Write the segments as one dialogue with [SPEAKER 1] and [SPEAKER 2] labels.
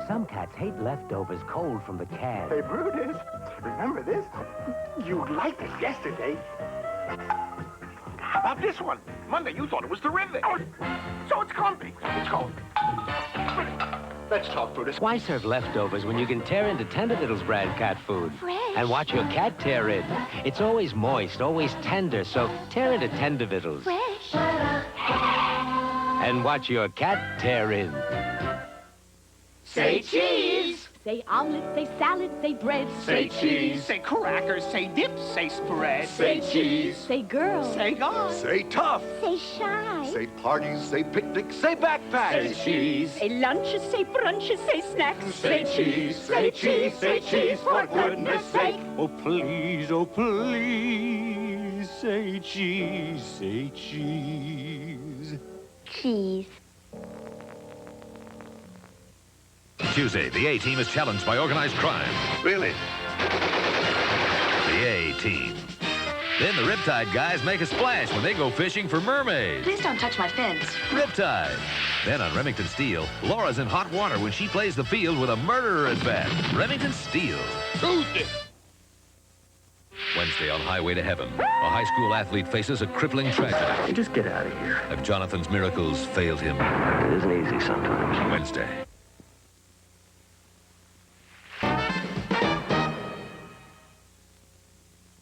[SPEAKER 1] Some cats hate leftovers cold from the can.
[SPEAKER 2] Hey, Brutus, remember this? You liked it yesterday. How about this one? Monday, you thought it was terrific. Oh, so it's clumpy. It's cold. Let's talk, Brutus.
[SPEAKER 1] Why serve leftovers when you can tear into Tender Vittles brand cat food?
[SPEAKER 3] Fresh.
[SPEAKER 1] And watch your cat tear in. It's always moist, always tender, so tear into Tender Vittles.
[SPEAKER 3] Fresh.
[SPEAKER 1] And watch your cat tear in.
[SPEAKER 2] Say cheese.
[SPEAKER 3] Say omelet, say salad, say bread.
[SPEAKER 2] Say cheese. Say crackers, say dip, say spread. Say cheese.
[SPEAKER 3] Say girl.
[SPEAKER 2] Say guy.
[SPEAKER 4] Say tough.
[SPEAKER 3] Say shy.
[SPEAKER 4] Say parties, say picnics, say backpacks.
[SPEAKER 2] Say cheese.
[SPEAKER 3] Say lunches, say brunches, say snacks.
[SPEAKER 2] Say cheese. Say cheese. Say cheese, for goodness sake.
[SPEAKER 5] Oh, please, say cheese, say cheese.
[SPEAKER 3] Cheese.
[SPEAKER 6] Tuesday, the A-Team is challenged by organized crime.
[SPEAKER 4] Really?
[SPEAKER 6] The A-Team. Then the Riptide guys make a splash when they go fishing for mermaids.
[SPEAKER 7] Please don't touch my fins.
[SPEAKER 6] Riptide. Then on Remington Steele, Laura's in hot water when she plays the field with a murderer at bat. Remington Steele.
[SPEAKER 2] Tuesday.
[SPEAKER 6] Wednesday on Highway to Heaven, a high school athlete faces a crippling tragedy.
[SPEAKER 1] Just get out of here.
[SPEAKER 6] Have Jonathan's miracles failed him?
[SPEAKER 1] It isn't easy sometimes.
[SPEAKER 6] Wednesday.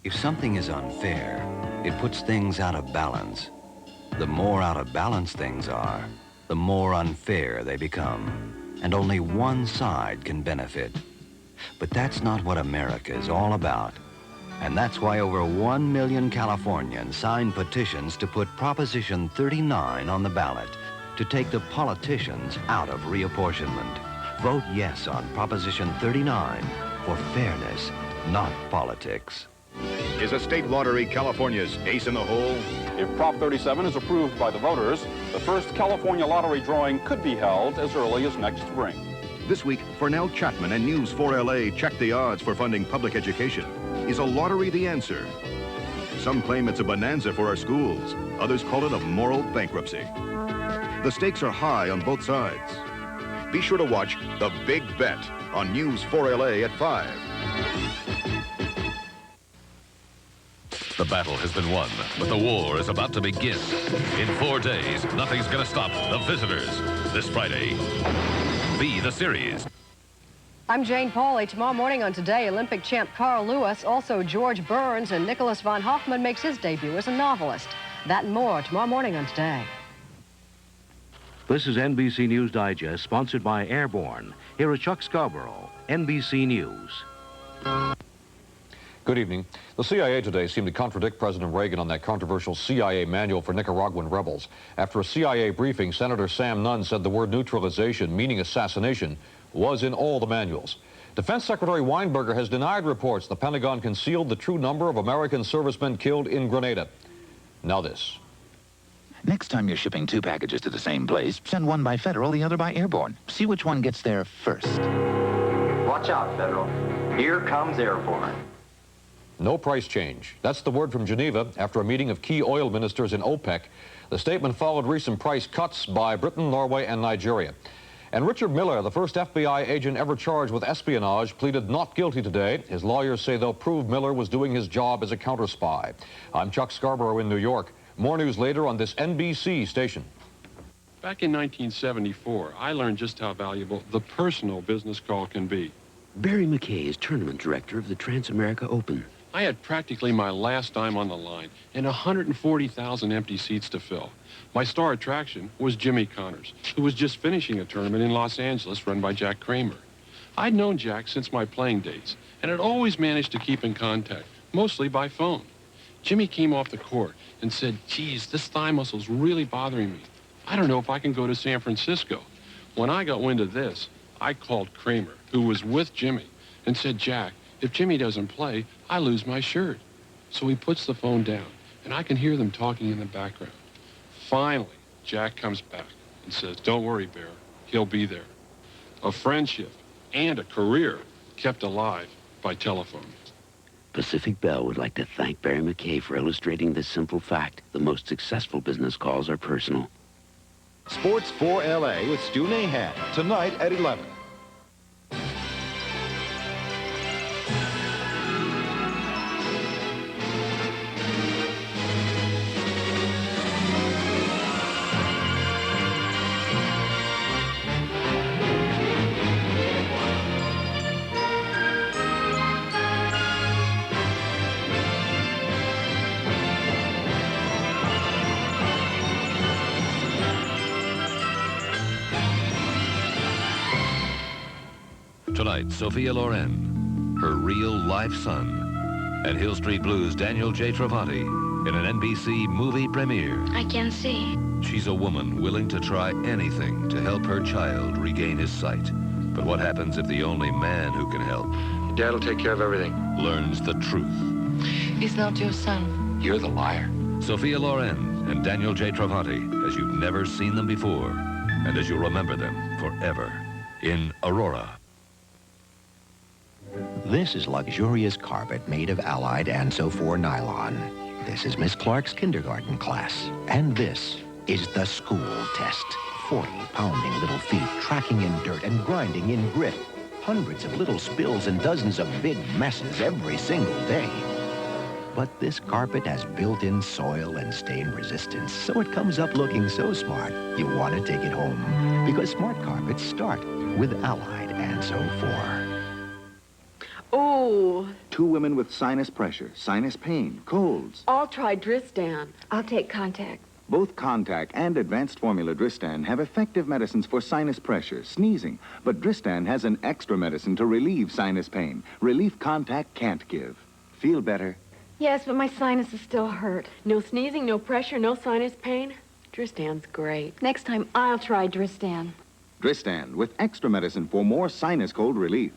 [SPEAKER 8] If something is unfair, it puts things out of balance. The more out of balance things are, the more unfair they become. And only one side can benefit. But that's not what America is all about. And that's why over 1 million Californians signed petitions to put Proposition 39 on the ballot, to take the politicians out of reapportionment. Vote yes on Proposition 39 for fairness, not politics.
[SPEAKER 4] Is a state lottery California's ace in the hole?
[SPEAKER 9] If Prop 37 is approved by the voters, the first California lottery drawing could be held as early as next spring.
[SPEAKER 4] This week, Fernell Chapman and News 4LA check the odds for funding public education. Is a lottery the answer? Some claim it's a bonanza for our schools. Others call it a moral bankruptcy. The stakes are high on both sides. Be sure to watch The Big Bet on News 4LA at 5.
[SPEAKER 6] The battle has been won, but the war is about to begin. In 4 days, nothing's going to stop the visitors. This Friday, Be the Series.
[SPEAKER 10] I'm Jane Pauley. Tomorrow morning on Today, Olympic champ Carl Lewis, also George Burns, and Nicholas von Hoffman makes his debut as a novelist. That and more tomorrow morning on Today.
[SPEAKER 11] This is NBC News Digest, sponsored by Airborne. Here is Chuck Scarborough, NBC News.
[SPEAKER 9] Good evening. The CIA today seemed to contradict President Reagan on that controversial CIA manual for Nicaraguan rebels. After a CIA briefing, Senator Sam Nunn said the word neutralization, meaning assassination, was in all the manuals. Defense Secretary Weinberger has denied reports the Pentagon concealed the true number of American servicemen killed in Grenada. Now this.
[SPEAKER 12] Next time you're shipping 2 packages to the same place, send one by Federal, the other by Airborne. See which one gets there first.
[SPEAKER 13] Watch out, Federal. Here comes Airborne.
[SPEAKER 9] No price change. That's the word from Geneva after a meeting of key oil ministers in OPEC. The statement followed recent price cuts by Britain, Norway, and Nigeria. And Richard Miller, the first FBI agent ever charged with espionage, pleaded not guilty today. His lawyers say they'll prove Miller was doing his job as a counter-spy. I'm Chuck Scarborough in New York. More news later on this NBC station.
[SPEAKER 14] Back in 1974, I learned just how valuable the personal business call can be.
[SPEAKER 15] Barry McKay is tournament director of the Trans-America Open.
[SPEAKER 14] I had practically my last dime on the line and 140,000 empty seats to fill. My star attraction was Jimmy Connors, who was just finishing a tournament in Los Angeles run by Jack Kramer. I'd known Jack since my playing days and had always managed to keep in contact, mostly by phone. Jimmy came off the court and said, "Geez, this thigh muscle's really bothering me. I don't know if I can go to San Francisco." When I got wind of this, I called Kramer, who was with Jimmy, and said, "Jack, if Jimmy doesn't play, I lose my shirt." So he puts the phone down, and I can hear them talking in the background. Finally, Jack comes back and says, "Don't worry, Bear, he'll be there." A friendship and a career kept alive by telephone.
[SPEAKER 15] Pacific Bell would like to thank Barry McKay for illustrating this simple fact. The most successful business calls are personal.
[SPEAKER 16] Sports 4LA with Stu Nahan, tonight at 11.
[SPEAKER 6] Tonight, Sophia Loren, her real life son, and Hill Street Blues' Daniel J. Travanti in an NBC movie premiere.
[SPEAKER 7] I can't see.
[SPEAKER 6] She's a woman willing to try anything to help her child regain his sight. But what happens if the only man who can help,
[SPEAKER 13] Dad will take care of everything,
[SPEAKER 6] learns the truth?
[SPEAKER 7] He's not your son.
[SPEAKER 13] You're the liar.
[SPEAKER 6] Sophia Loren and Daniel J. Travanti, as you've never seen them before, and as you'll remember them forever, in Aurora.
[SPEAKER 16] This is luxurious carpet made of allied Anso IV nylon. This is Miss Clark's kindergarten class. And this is the school test. 40 pounding little feet tracking in dirt and grinding in grit. Hundreds of little spills and dozens of big messes every single day. But this carpet has built-in soil and stain resistance, so it comes up looking so smart, you want to take it home. Because smart carpets start with allied Anso IV.
[SPEAKER 17] Oh.
[SPEAKER 18] 2 women with sinus pressure, sinus pain, colds.
[SPEAKER 17] I'll try Dristan. I'll take Contact.
[SPEAKER 18] Both Contact and Advanced Formula Dristan have effective medicines for sinus pressure, sneezing. But Dristan has an extra medicine to relieve sinus pain. Relief Contact can't give. Feel better?
[SPEAKER 17] Yes, but my sinuses still hurt. No sneezing, no pressure, no sinus pain. Dristan's great. Next time, I'll try Dristan.
[SPEAKER 18] Dristan, with extra medicine for more sinus cold relief.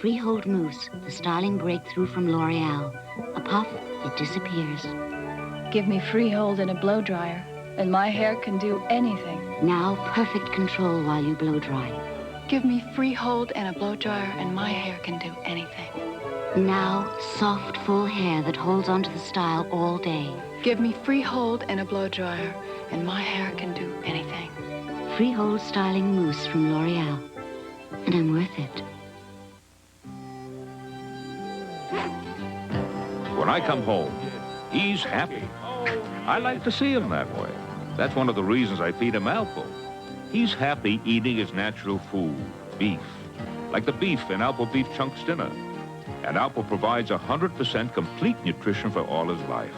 [SPEAKER 19] Freehold Mousse, the styling breakthrough from L'Oreal. A puff, it disappears.
[SPEAKER 20] Give me Freehold and a blow dryer, and my hair can do anything.
[SPEAKER 19] Now, perfect control while you blow dry.
[SPEAKER 20] Give me Freehold and a blow dryer, and my hair can do anything.
[SPEAKER 19] Now, soft, full hair that holds onto the style all day.
[SPEAKER 20] Give me Freehold and a blow dryer, and my hair can do anything.
[SPEAKER 19] Freehold Styling Mousse from L'Oreal. And I'm worth it.
[SPEAKER 21] When I come home, he's happy. I like to see him that way. That's one of the reasons I feed him Alpo. He's happy eating his natural food, beef, like the beef in Alpo Beef Chunks dinner. And Alpo provides 100% complete nutrition for all his life.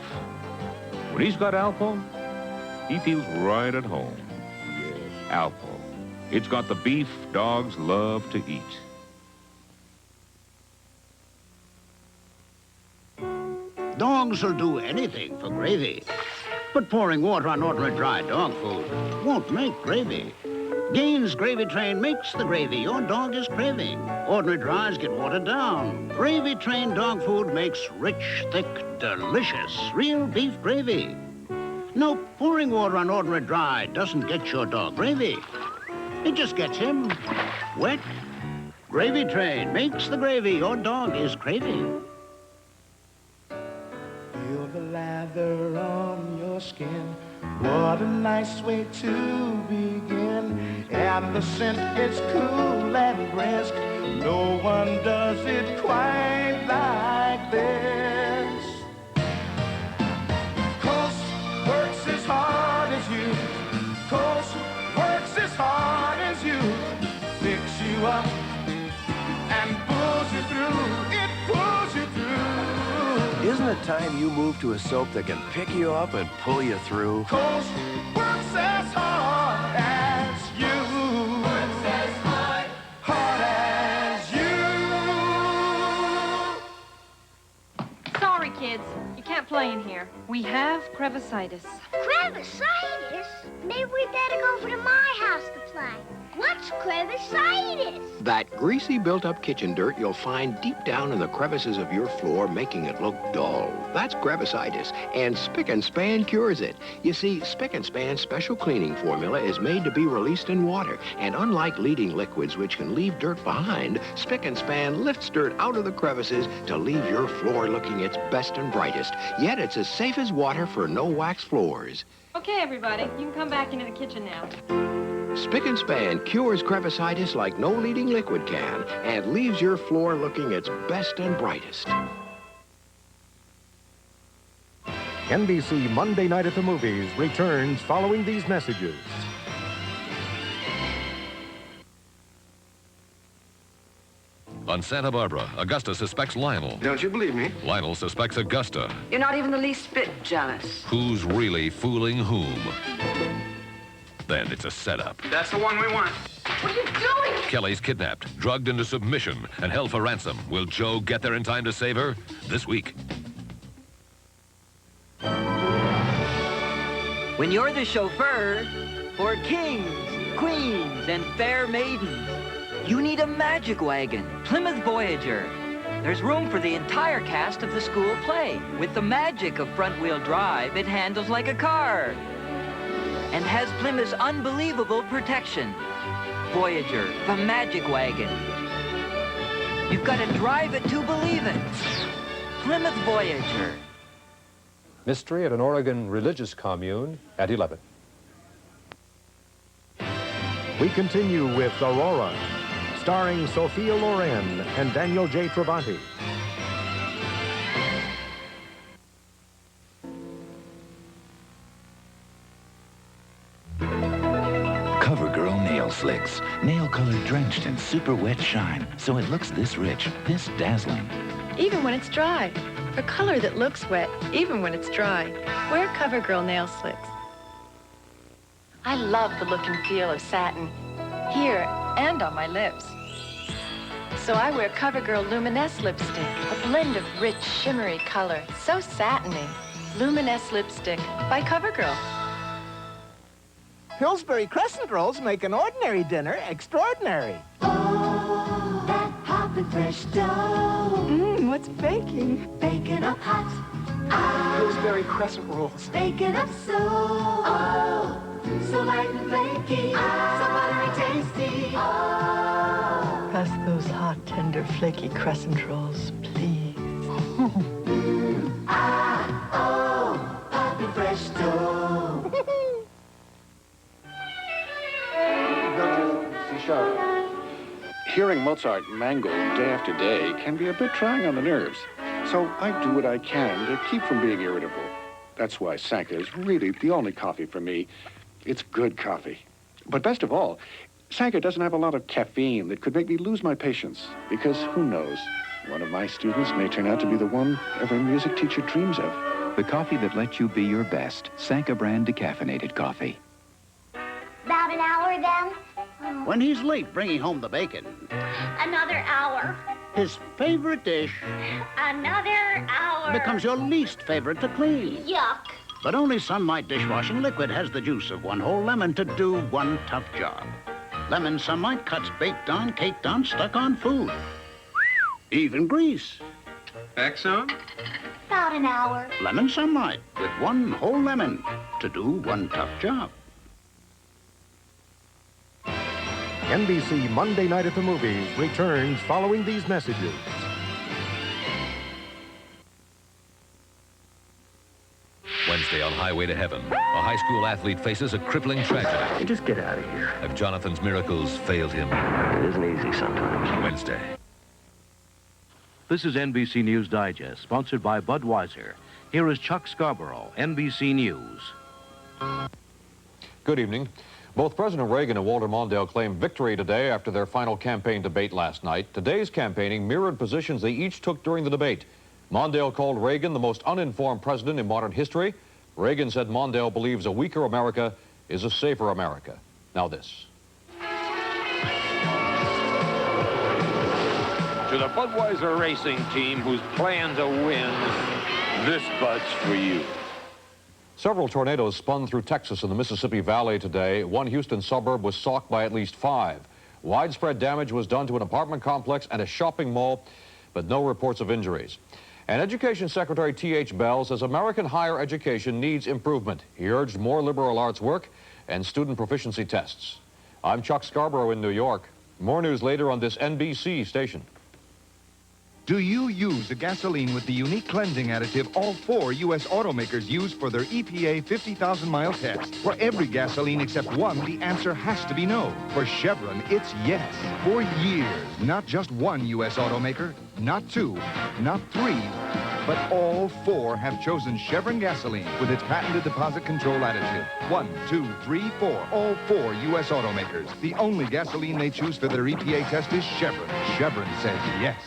[SPEAKER 21] When he's got Alpo, he feels right at home. Yes, Alpo. It's got the beef dogs love to eat.
[SPEAKER 22] Dogs will do anything for gravy. But pouring water on ordinary dry dog food won't make gravy. Gaines Gravy Train makes the gravy your dog is craving. Ordinary dries get watered down. Gravy Train dog food makes rich, thick, delicious, real beef gravy. No, pouring water on ordinary dry doesn't get your dog gravy. It just gets him wet. Gravy Train makes the gravy your dog is craving.
[SPEAKER 23] Feel the lather on your skin. What a nice way to begin. And the scent gets cool and brisk. No one does it quite like this. Coast works as hard as you. Coast works as hard as you. Picks you up and pulls you through. It pulls you through.
[SPEAKER 24] Isn't it time you move to a soap that can pick you up and pull you through?
[SPEAKER 23] Coast works as hard as you. Works as hard as you.
[SPEAKER 25] Sorry, kids. You can't play in here. We have crevicitis.
[SPEAKER 26] Crevicitis? Maybe we better go over to my house to play. What's crevicitis?
[SPEAKER 27] That greasy built-up kitchen dirt you'll find deep down in the crevices of your floor, making it look dull. That's crevicitis, and Spic and Span cures it. You see, Spic and Span's special cleaning formula is made to be released in water, and unlike leading liquids which can leave dirt behind, Spic and Span lifts dirt out of the crevices to leave your floor looking its best and brightest. Yet it's as safe as water for no-wax floors.
[SPEAKER 25] Okay, everybody. You can come back into the kitchen now.
[SPEAKER 27] Spic and Span cures crevicitis like no leading liquid can and leaves your floor looking its best and brightest.
[SPEAKER 28] NBC Monday Night at the Movies returns following these messages.
[SPEAKER 6] On Santa Barbara, Augusta suspects Lionel.
[SPEAKER 29] Don't you believe me?
[SPEAKER 6] Lionel suspects Augusta.
[SPEAKER 30] You're not even the least bit jealous.
[SPEAKER 6] Who's really fooling whom? Then it's a setup.
[SPEAKER 29] That's the one we want.
[SPEAKER 17] What are you doing?
[SPEAKER 6] Kelly's kidnapped, drugged into submission, and held for ransom. Will Joe get there in time to save her? This week.
[SPEAKER 1] When you're the chauffeur for kings, queens, and fair maidens, you need a magic wagon, Plymouth Voyager. There's room for the entire cast of the school play. With the magic of front-wheel drive, it handles like a car and has Plymouth's unbelievable protection. Voyager, the magic wagon. You've got to drive it to believe it. Plymouth Voyager.
[SPEAKER 2] Mystery at an Oregon religious commune at 11.
[SPEAKER 28] We continue with Aurora, starring Sophia Loren and Daniel J. Travanti.
[SPEAKER 3] CoverGirl Nail Slicks. Nail color drenched in super wet shine, so it looks this rich, this dazzling.
[SPEAKER 20] Even when it's dry. A color that looks wet, even when it's dry. Wear CoverGirl Nail Slicks. I love the look and feel of satin, here and on my lips. So I wear CoverGirl Luminous Lipstick, a blend of rich, shimmery color, so satiny. Luminous Lipstick by CoverGirl.
[SPEAKER 23] Pillsbury crescent rolls make an ordinary dinner extraordinary.
[SPEAKER 4] Oh, that hoppin' fresh dough.
[SPEAKER 20] What's baking?
[SPEAKER 4] Baking up hot. Ah,
[SPEAKER 23] Pillsbury crescent rolls.
[SPEAKER 4] baking up so. Oh, so light and flaky. Ah, so buttery tasty. Oh.
[SPEAKER 7] Pass those hot, tender, flaky crescent rolls, please.
[SPEAKER 4] Hoppin' fresh dough.
[SPEAKER 5] Hearing Mozart mangled day after day can be a bit trying on the nerves. So I do what I can to keep from being irritable. That's why Sanka is really the only coffee for me. It's good coffee. But best of all, Sanka doesn't have a lot of caffeine that could make me lose my patience. Because who knows, one of my students may turn out to be the one every music teacher dreams of.
[SPEAKER 3] The coffee that lets you be your best. Sanka brand decaffeinated coffee.
[SPEAKER 26] About an hour then?
[SPEAKER 22] When he's late bringing home the bacon,
[SPEAKER 26] Another hour.
[SPEAKER 22] his favorite dish
[SPEAKER 26] Another hour.
[SPEAKER 22] becomes your least favorite to clean.
[SPEAKER 26] Yuck.
[SPEAKER 22] But only Sunlight dishwashing liquid has the juice of one whole lemon to do one tough job. Lemon Sunlight cuts baked on, caked on, stuck on food. Even grease.
[SPEAKER 4] Back soon?
[SPEAKER 26] About an hour.
[SPEAKER 22] Lemon Sunlight with one whole lemon to do one tough job.
[SPEAKER 28] NBC Monday Night at the Movies returns following these messages.
[SPEAKER 6] Wednesday on Highway to Heaven, a high school athlete faces a crippling tragedy.
[SPEAKER 24] Just get out of here.
[SPEAKER 6] Have Jonathan's miracles failed him?
[SPEAKER 24] It isn't easy sometimes.
[SPEAKER 6] Wednesday.
[SPEAKER 8] This is NBC News Digest, sponsored by Budweiser. Here is Chuck Scarborough, NBC News.
[SPEAKER 9] Good evening. Both President Reagan and Walter Mondale claimed victory today after their final campaign debate last night. Today's campaigning mirrored positions they each took during the debate. Mondale called Reagan the most uninformed president in modern history. Reagan said Mondale believes a weaker America is a safer America. Now this.
[SPEAKER 21] To the Budweiser racing team whose plan to win, this Bud's for you.
[SPEAKER 9] Several tornadoes spun through Texas and the Mississippi Valley today. One Houston suburb was socked by at least 5. Widespread damage was done to an apartment complex and a shopping mall, but no reports of injuries. And Education Secretary T.H. Bell says American higher education needs improvement. He urged more liberal arts work and student proficiency tests. I'm Chuck Scarborough in New York. More news later on this NBC station.
[SPEAKER 10] Do you use the gasoline with the unique cleansing additive all 4 U.S. automakers use for their EPA 50,000-mile test? For every gasoline except one, the answer has to be no. For Chevron, it's yes. For years, not just one U.S. automaker, not 2, not 3, but all 4 have chosen Chevron gasoline with its patented deposit control additive. 1, 2, 3, 4, all 4 U.S. automakers. The only gasoline they choose for their EPA test is Chevron. Chevron says yes.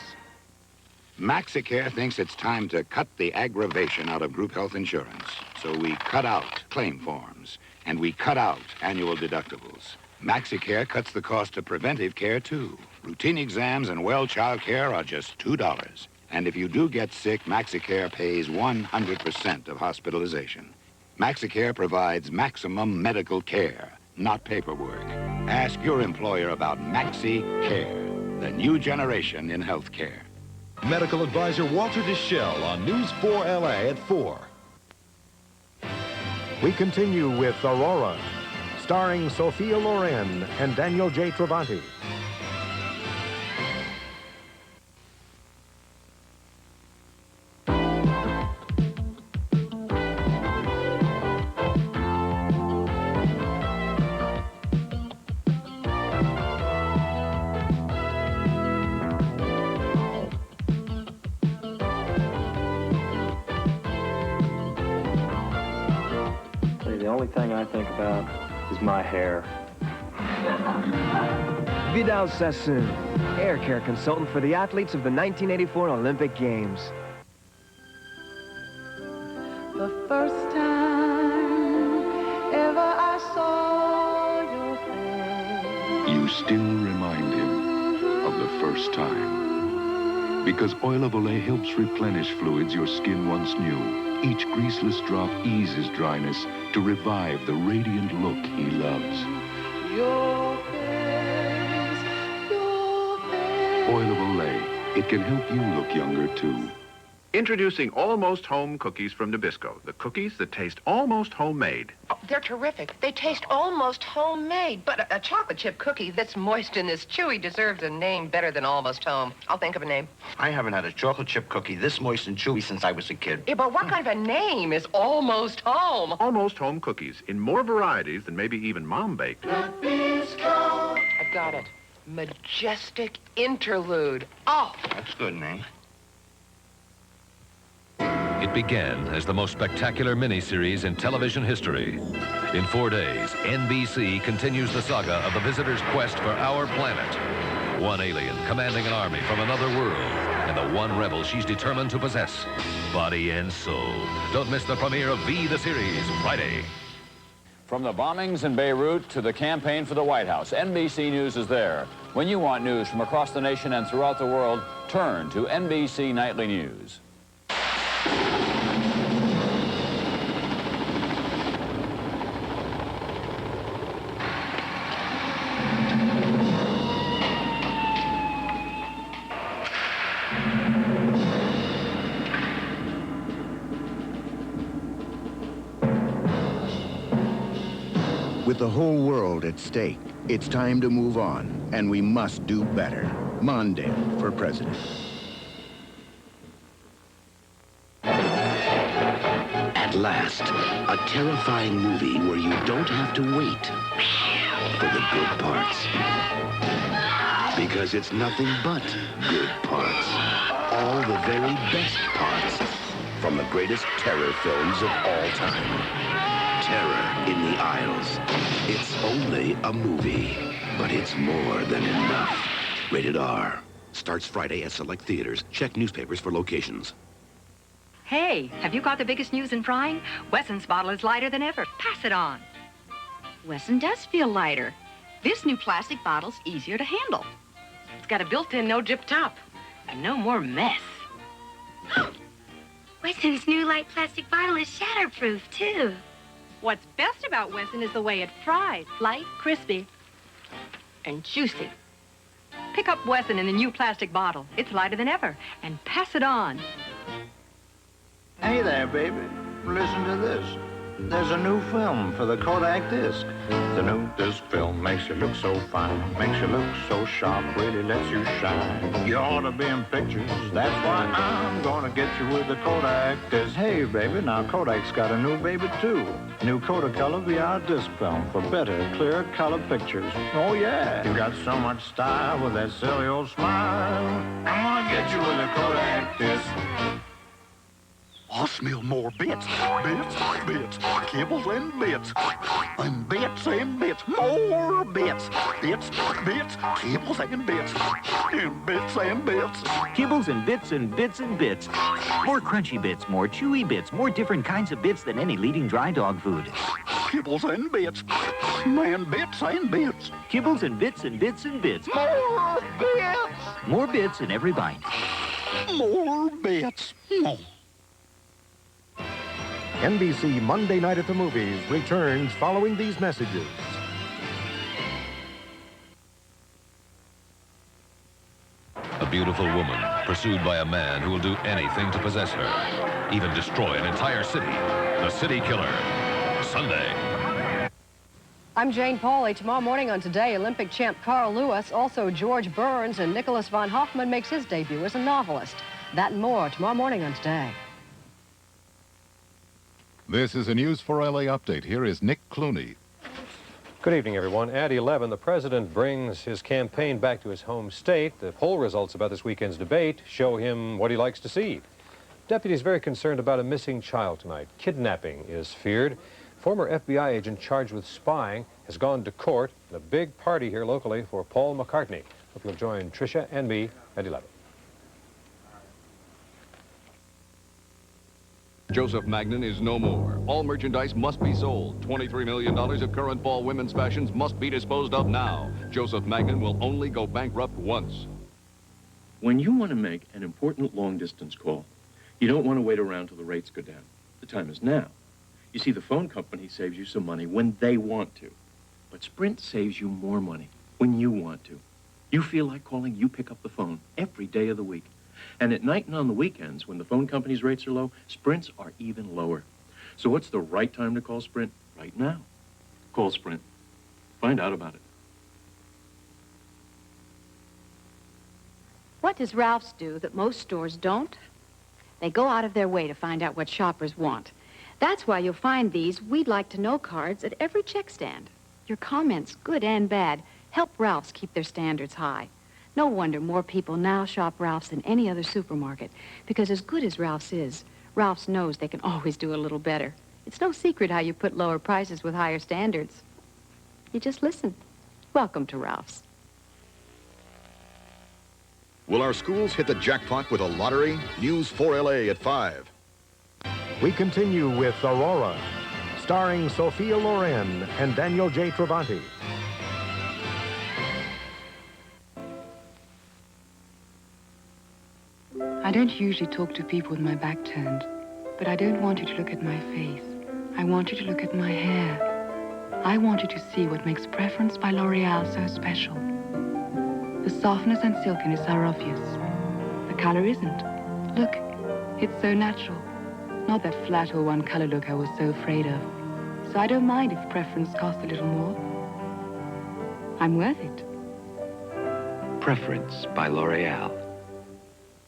[SPEAKER 11] Maxicare thinks it's time to cut the aggravation out of group health insurance. So we cut out claim forms, and we cut out annual deductibles. MaxiCare cuts the cost of preventive care, too. Routine exams and well child care are just $2. And if you do get sick, MaxiCare pays 100% of hospitalization. MaxiCare provides maximum medical care, not paperwork. Ask your employer about MaxiCare, the new generation in healthcare.
[SPEAKER 28] Medical advisor Walter Deschelle on News 4 LA at 4. We continue with Aurora, starring Sophia Loren and Daniel J. Travanti.
[SPEAKER 12] The only thing I think about is my hair.
[SPEAKER 13] Vittles Sassoon, hair care consultant for the athletes of the 1984 Olympic Games.
[SPEAKER 4] The first time ever I saw your face.
[SPEAKER 14] You still remind him of the first time. Because Oil of Olay helps replenish fluids your skin once knew. Each greaseless drop eases dryness to revive the radiant look he loves.
[SPEAKER 4] Your face, your face.
[SPEAKER 14] Oil of Olay. It can help you look younger, too.
[SPEAKER 15] Introducing Almost Home cookies from Nabisco. The cookies that taste almost homemade.
[SPEAKER 16] Oh, they're terrific. They taste almost homemade. But a chocolate chip cookie that's moist and this chewy deserves a name better than almost home. I'll think of a name.
[SPEAKER 18] I haven't had a chocolate chip cookie this moist and chewy since I was a kid.
[SPEAKER 16] Yeah, but what kind of a name is almost home?
[SPEAKER 15] Almost Home cookies in more varieties than maybe even Mom baked.
[SPEAKER 16] Nabisco. I've got it. Majestic Interlude. Oh.
[SPEAKER 18] That's a good name.
[SPEAKER 6] It began as the most spectacular miniseries in television history. In 4 days, NBC continues the saga of the visitor's quest for our planet. One alien commanding an army from another world, and the one rebel she's determined to possess, body and soul. Don't miss the premiere of V the Series, Friday.
[SPEAKER 19] From the bombings in Beirut to the campaign for the White House, NBC News is there. When you want news from across the nation and throughout the world, turn to NBC Nightly News.
[SPEAKER 25] With the whole world at stake, it's time to move on, and we must do better. Mondale for president.
[SPEAKER 27] At last, a terrifying movie where you don't have to wait for the good parts. Because it's nothing but good parts. All the very best parts from the greatest terror films of all time. Terror in the Aisles. It's only a movie, but it's more than enough. Rated R. Starts Friday at select theaters. Check newspapers for locations.
[SPEAKER 29] Hey, have you got the biggest news in frying? Wesson's bottle is lighter than ever. Pass it on. Wesson does feel lighter. This new plastic bottle's easier to handle. It's got a built-in no-drip top and no more mess.
[SPEAKER 31] Wesson's new light plastic bottle is shatterproof, too.
[SPEAKER 29] What's best about Wesson is the way it fries. Light, crispy, and juicy. Pick up Wesson in the new plastic bottle. It's lighter than ever. And pass it on.
[SPEAKER 23] Hey there, baby. Listen to this. There's a new film for the Kodak disc. The new disc film makes you look so fine, makes you look so sharp, really lets you shine. You ought to be in pictures, that's why I'm gonna get you with the Kodak disc. Hey, baby, now Kodak's got a new baby, too. New Kodacolor VR disc film for better, clearer color pictures. Oh, yeah. You got so much style with that silly old smile. I'm gonna get you with the Kodak disc.
[SPEAKER 32] I smell more bits, kibbles and bits. And bits and bits, more bits. Bits, kibbles and bits. And bits and bits.
[SPEAKER 33] Kibbles and bits and bits and bits. More crunchy bits, more chewy bits, more different kinds of bits than any leading dry dog food.
[SPEAKER 32] Kibbles and bits. Man, bits and bits.
[SPEAKER 33] Kibbles and bits and bits and bits.
[SPEAKER 32] More bits.
[SPEAKER 33] More bits in every bite.
[SPEAKER 32] More bits. More.
[SPEAKER 28] NBC Monday Night at the Movies returns following these messages.
[SPEAKER 6] A beautiful woman pursued by a man who will do anything to possess her, even destroy an entire city. The City Killer, Sunday.
[SPEAKER 1] I'm Jane Pauley. Tomorrow morning on Today, Olympic champ Carl Lewis, also George Burns, and Nicholas von Hoffman makes his debut as a novelist. That and more tomorrow morning on Today.
[SPEAKER 2] This is a News 4 LA update. Here is Nick Clooney.
[SPEAKER 3] Good evening, everyone. At 11, the president brings his campaign back to his home state. The poll results about this weekend's debate show him what he likes to see. Deputies very concerned about a missing child tonight. Kidnapping is feared. Former FBI agent charged with spying has gone to court. And a big party here locally for Paul McCartney. Hope you'll join Tricia and me at 11.
[SPEAKER 5] Joseph Magnin is no more. All merchandise must be sold. $23 million of current fall women's fashions must be disposed of now. Joseph Magnin will only go bankrupt once.
[SPEAKER 7] When you want to make an important long-distance call, you don't want to wait around till the rates go down. The time is now. You see, the phone company saves you some money when they want to. But Sprint saves you more money when you want to. You feel like calling, you pick up the phone every day of the week. And at night and on the weekends, when the phone company's rates are low, Sprint's are even lower. So what's the right time to call Sprint? Right now. Call Sprint. Find out about it.
[SPEAKER 8] What does Ralph's do that most stores don't? They go out of their way to find out what shoppers want. That's why you'll find these We'd Like to Know cards at every check stand. Your comments, good and bad, help Ralph's keep their standards high. No wonder more people now shop Ralph's than any other supermarket, because as good as Ralph's is, Ralph's knows they can always do a little better. It's no secret how you put lower prices with higher standards. You just listen. Welcome to Ralph's.
[SPEAKER 17] Will our schools hit the jackpot with a lottery? News 4 LA at 5.
[SPEAKER 28] We continue with Aurora, starring Sophia Loren and Daniel J. Travanti.
[SPEAKER 20] I don't usually talk to people with my back turned, but I don't want you to look at my face. I want you to look at my hair. I want you to see what makes Preference by L'Oreal so special. The softness and silkiness are obvious. The color isn't. Look, it's so natural. Not that flat or one color look I was so afraid of. So I don't mind if Preference costs a little more. I'm worth it.
[SPEAKER 21] Preference by L'Oreal.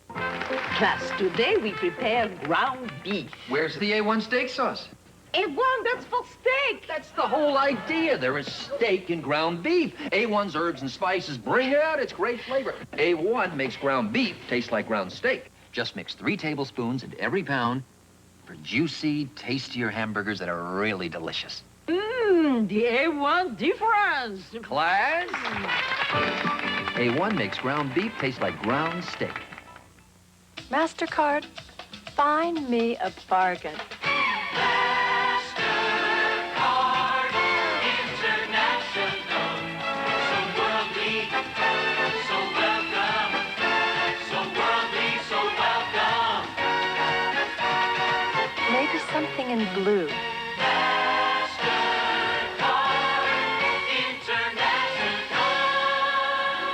[SPEAKER 22] Class, today we prepare ground beef.
[SPEAKER 18] Where's the A1 steak sauce?
[SPEAKER 22] A1, that's for steak.
[SPEAKER 18] That's the whole idea. There is steak in ground beef. A1's herbs and spices bring out its great flavor. A1 makes ground beef taste like ground steak. Just mix 3 tablespoons into every pound for juicy, tastier hamburgers that are really delicious.
[SPEAKER 22] Mmm, the A1 difference.
[SPEAKER 18] Class? A1 makes ground beef taste like ground steak.
[SPEAKER 24] MasterCard, find me a bargain. Maybe something in blue.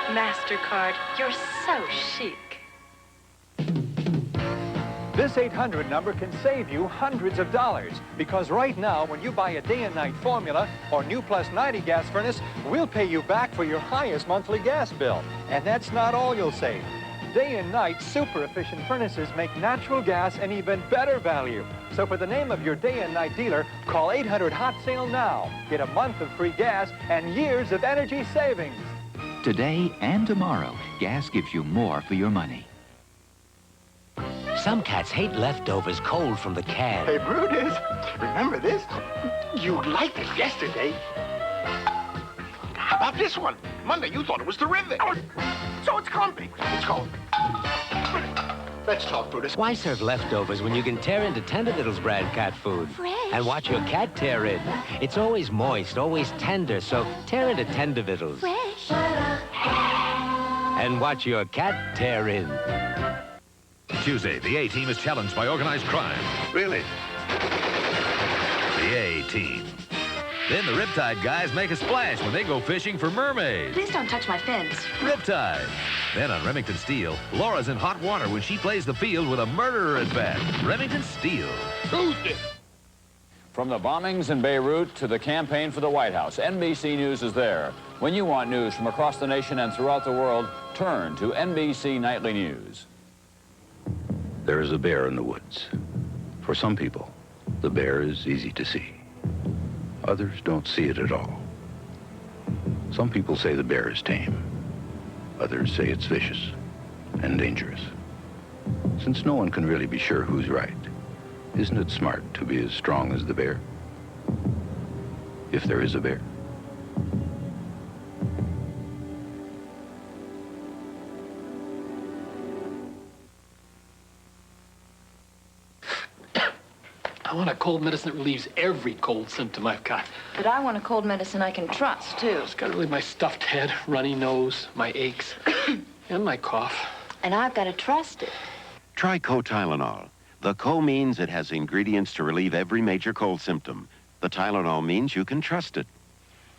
[SPEAKER 24] MasterCard, you're so chic.
[SPEAKER 26] This 800 number can save you hundreds of dollars, because right now, when you buy a day and night formula or New Plus 90 gas furnace, we'll pay you back for your highest monthly gas bill. And that's not all you'll save. Day and night super efficient furnaces make natural gas an even better value. So for the name of your day and night dealer, call 800 Hot Sale now. Get a month of free gas and years of energy savings.
[SPEAKER 30] Today and tomorrow, gas gives you more for your money.
[SPEAKER 34] Some cats hate leftovers cold from the can.
[SPEAKER 32] Hey, Brutus, remember this? You liked it yesterday. How about this one? Monday, you thought it was terrific. So it's clumpy. It's cold.
[SPEAKER 4] Let's talk, Brutus.
[SPEAKER 34] Why serve leftovers when you can tear into tender Vittles brand cat food?
[SPEAKER 24] Fresh.
[SPEAKER 34] And watch your cat tear in. It's always moist, always tender, so tear into tender Vittles.
[SPEAKER 24] Fresh.
[SPEAKER 34] And watch your cat tear in.
[SPEAKER 6] Tuesday, the A-Team is challenged by organized crime.
[SPEAKER 4] Really?
[SPEAKER 6] The A-Team. Then the Riptide guys make a splash when they go fishing for mermaids.
[SPEAKER 24] Please don't touch my fins.
[SPEAKER 6] Riptide. Then on Remington Steele, Laura's in hot water when she plays the field with a murderer at bat. Remington Steele.
[SPEAKER 4] Tuesday.
[SPEAKER 9] From the bombings in Beirut to the campaign for the White House, NBC News is there. When you want news from across the nation and throughout the world, turn to NBC Nightly News.
[SPEAKER 10] There is a bear in the woods. For some people, the bear is easy to see. Others don't see it at all. Some people say the bear is tame. Others say it's vicious and dangerous. Since no one can really be sure who's right, isn't it smart to be as strong as the bear? If there is a bear.
[SPEAKER 11] I want a cold medicine that relieves every cold symptom I've got.
[SPEAKER 24] But I want a cold medicine I can trust, too.
[SPEAKER 11] It's got to relieve my stuffed head, runny nose, my aches, and my cough.
[SPEAKER 24] And I've got to trust it.
[SPEAKER 12] Try Co-Tylenol. The Co means it has ingredients to relieve every major cold symptom. The Tylenol means you can trust it.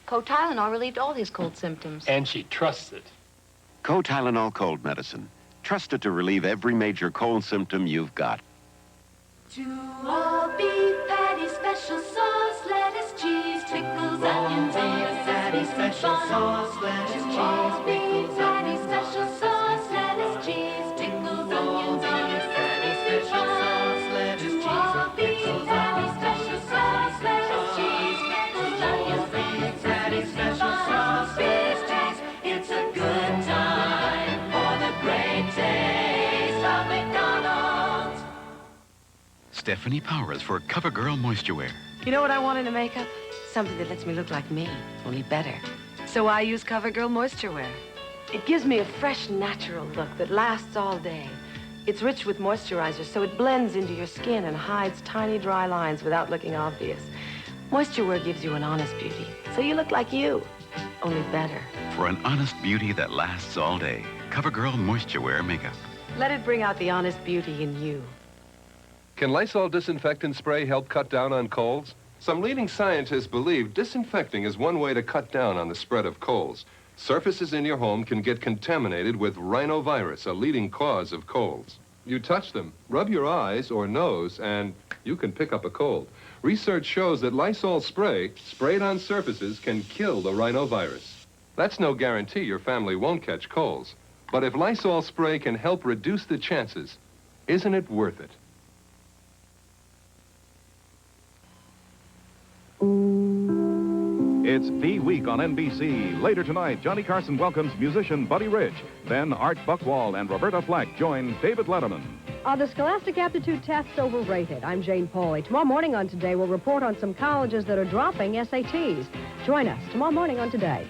[SPEAKER 24] Co-Tylenol relieved all his cold symptoms.
[SPEAKER 11] And she trusts it.
[SPEAKER 12] Co-Tylenol cold medicine. Trust it to relieve every major cold symptom you've got.
[SPEAKER 24] To all beef patty, special sauce, lettuce, cheese, pickles, onions, beef patty, special sauce, lettuce, cheese, pickles, patty, special sauce, lettuce, cheese, pickles, onions, beef patty, special sauce, lettuce, cheese, pickles, patty, special sauce, lettuce, cheese, pickles, onions, beef patty, special sauce, beef cheese. It's a good time for the great taste of McDonald's.
[SPEAKER 13] Stephanie Powers for CoverGirl Moisture Wear.
[SPEAKER 14] You know what I want in a makeup? Something that lets me look like me, only better. So I use CoverGirl Moisture Wear. It gives me a fresh, natural look that lasts all day. It's rich with moisturizer, so it blends into your skin and hides tiny, dry lines without looking obvious. Moisture Wear gives you an honest beauty, so you look like you, only better.
[SPEAKER 13] For an honest beauty that lasts all day, CoverGirl Moisture Wear Makeup.
[SPEAKER 14] Let it bring out the honest beauty in you.
[SPEAKER 15] Can Lysol disinfectant spray help cut down on colds? Some leading scientists believe disinfecting is one way to cut down on the spread of colds. Surfaces in your home can get contaminated with rhinovirus, a leading cause of colds. You touch them, rub your eyes or nose, and you can pick up a cold. Research shows that Lysol spray, sprayed on surfaces, can kill the rhinovirus. That's no guarantee your family won't catch colds. But if Lysol spray can help reduce the chances, isn't it worth it?
[SPEAKER 28] It's The Week on NBC. Later tonight, Johnny Carson welcomes musician Buddy Rich. Then Art Buchwald and Roberta Flack join David Letterman.
[SPEAKER 1] Are the Scholastic Aptitude tests overrated? I'm Jane Pauley. Tomorrow morning on Today, we'll report on some colleges that are dropping SATs. Join us tomorrow morning on Today.